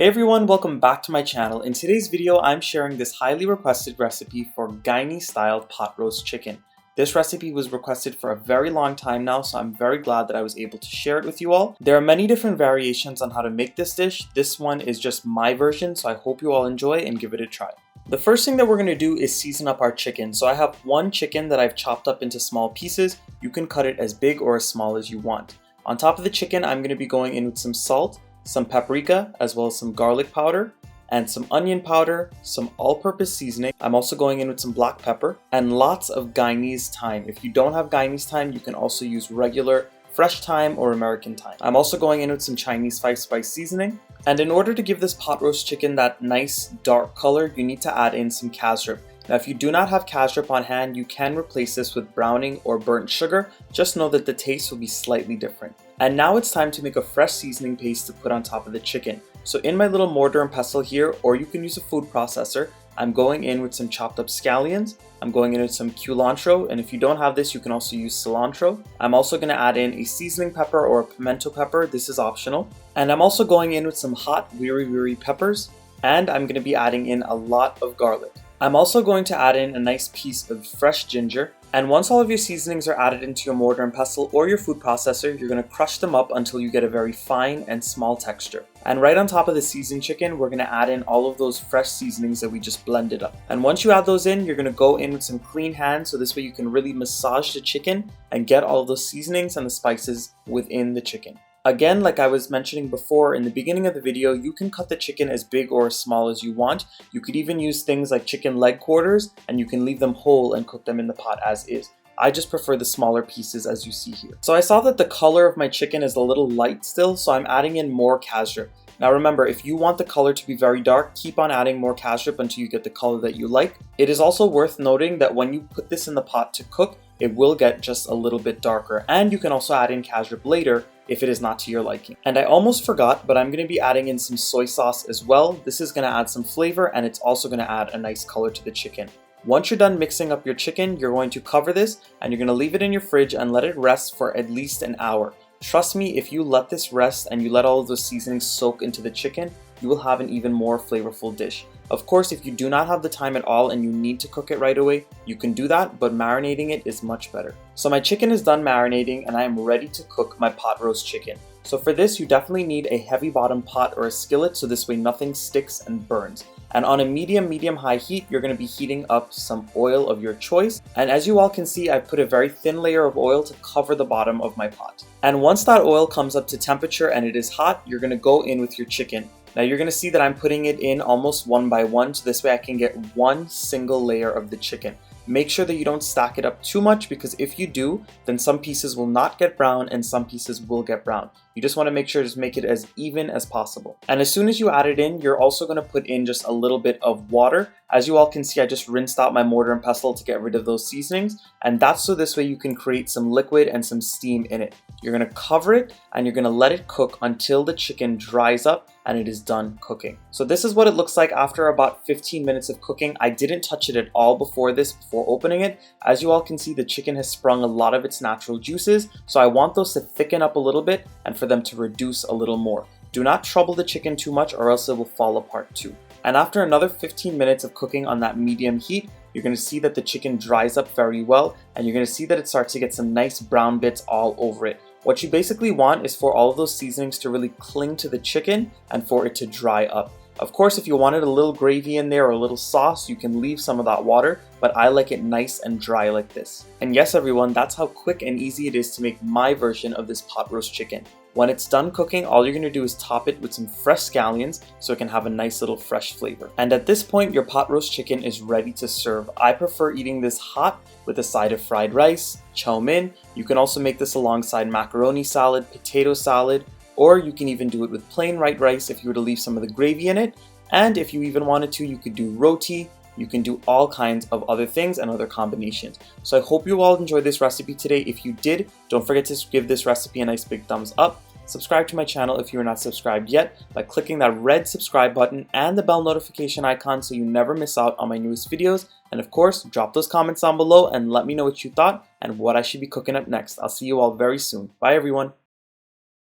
Hey everyone, welcome back to my channel. In today's video, I'm sharing this highly requested recipe for Guyanese style pot roast chicken. This recipe was requested for a very long time now, so I'm very glad that I was able to share it with you all. There are many different variations on how to make this dish. This one is just my version, so I hope you all enjoy and give it a try. The first thing that we're going to do is season up our chicken. So I have one chicken that I've chopped up into small pieces. You can cut it as big or as small as you want. On top of the chicken, I'm going to be going in with some salt, some paprika, as well as some garlic powder, and some onion powder, some all-purpose seasoning. I'm also going in with some black pepper, and lots of Guyanese thyme. If you don't have Guyanese thyme, you can also use regular fresh thyme or American thyme. I'm also going in with some Chinese 5-spice seasoning. And in order to give this pot roast chicken that nice dark color, you need to add in some casareep. Now, if you do not have casareep on hand, you can replace this with browning or burnt sugar. Just know that the taste will be slightly different. And now it's time to make a fresh seasoning paste to put on top of the chicken. So in my little mortar and pestle here, or you can use a food processor, I'm going in with some chopped up scallions. I'm going in with some culantro, and if you don't have this, you can also use cilantro. I'm also going to add in a seasoning pepper or a pimento pepper. This is optional. And I'm also going in with some hot wiri peppers, and I'm going to be adding in a lot of garlic. I'm also going to add in a nice piece of fresh ginger. And once all of your seasonings are added into your mortar and pestle or your food processor, you're going to crush them up until you get a very fine and small texture. And right on top of the seasoned chicken, we're going to add in all of those fresh seasonings that we just blended up. And once you add those in, you're going to go in with some clean hands, so this way you can really massage the chicken and get all of those seasonings and the spices within the chicken. Again, like I was mentioning before in the beginning of the video, you can cut the chicken as big or as small as you want. You could even use things like chicken leg quarters, and you can leave them whole and cook them in the pot as is. I just prefer the smaller pieces as you see here. So I saw that the color of my chicken is a little light still, so I'm adding in more casareep. Now remember, if you want the color to be very dark, keep on adding more casareep until you get the color that you like. It is also worth noting that when you put this in the pot to cook, it will get just a little bit darker, and you can also add in casareep later if it is not to your liking. And I almost forgot, but I'm going to be adding in some soy sauce as well. This is going to add some flavor, and it's also going to add a nice color to the chicken. Once you're done mixing up your chicken, you're going to cover this, and you're going to leave it in your fridge and let it rest for at least an hour. Trust me, if you let this rest and you let all of those seasonings soak into the chicken, you will have an even more flavorful dish. Of course, if you do not have the time at all and you need to cook it right away, you can do that, but marinating it is much better. So my chicken is done marinating and I am ready to cook my pot roast chicken. So for this, you definitely need a heavy bottom pot or a skillet, so this way nothing sticks and burns. And on a medium-high heat, you're going to be heating up some oil of your choice. And as you all can see, I put a very thin layer of oil to cover the bottom of my pot. And once that oil comes up to temperature and it is hot, you're going to go in with your chicken. Now you're going to see that I'm putting it in almost one by one, so this way I can get one single layer of the chicken. Make sure that you don't stack it up too much, because if you do, then some pieces will not get brown and some pieces will get brown. You just want to make sure to make it as even as possible. And as soon as you add it in, you're also going to put in just a little bit of water. As you all can see, I just rinsed out my mortar and pestle to get rid of those seasonings. And that's so this way you can create some liquid and some steam in it. You're going to cover it and you're going to let it cook until the chicken dries up and it is done cooking. So this is what it looks like after about 15 minutes of cooking. I didn't touch it at all before opening it. As you all can see, the chicken has sprung a lot of its natural juices. So I want those to thicken up a little bit and for them to reduce a little more. Do not trouble the chicken too much or else it will fall apart too. And after another 15 minutes of cooking on that medium heat, you're going to see that the chicken dries up very well, and you're going to see that it starts to get some nice brown bits all over it. What you basically want is for all of those seasonings to really cling to the chicken and for it to dry up. Of course, if you wanted a little gravy in there or a little sauce, you can leave some of that water, but I like it nice and dry like this. And yes, everyone, that's how quick and easy it is to make my version of this pot roast chicken. When it's done cooking, all you're going to do is top it with some fresh scallions so it can have a nice little fresh flavor. And at this point, your pot roast chicken is ready to serve. I prefer eating this hot with a side of fried rice, chow mein. You can also make this alongside macaroni salad, potato salad, or you can even do it with plain white rice if you were to leave some of the gravy in it. And if you even wanted to, you could do roti. You can do all kinds of other things and other combinations. So I hope you all enjoyed this recipe today. If you did, don't forget to give this recipe a nice big thumbs up. Subscribe to my channel if you are not subscribed yet by clicking that red subscribe button and the bell notification icon so you never miss out on my newest videos. And of course, drop those comments down below and let me know what you thought and what I should be cooking up next. I'll see you all very soon. Bye everyone.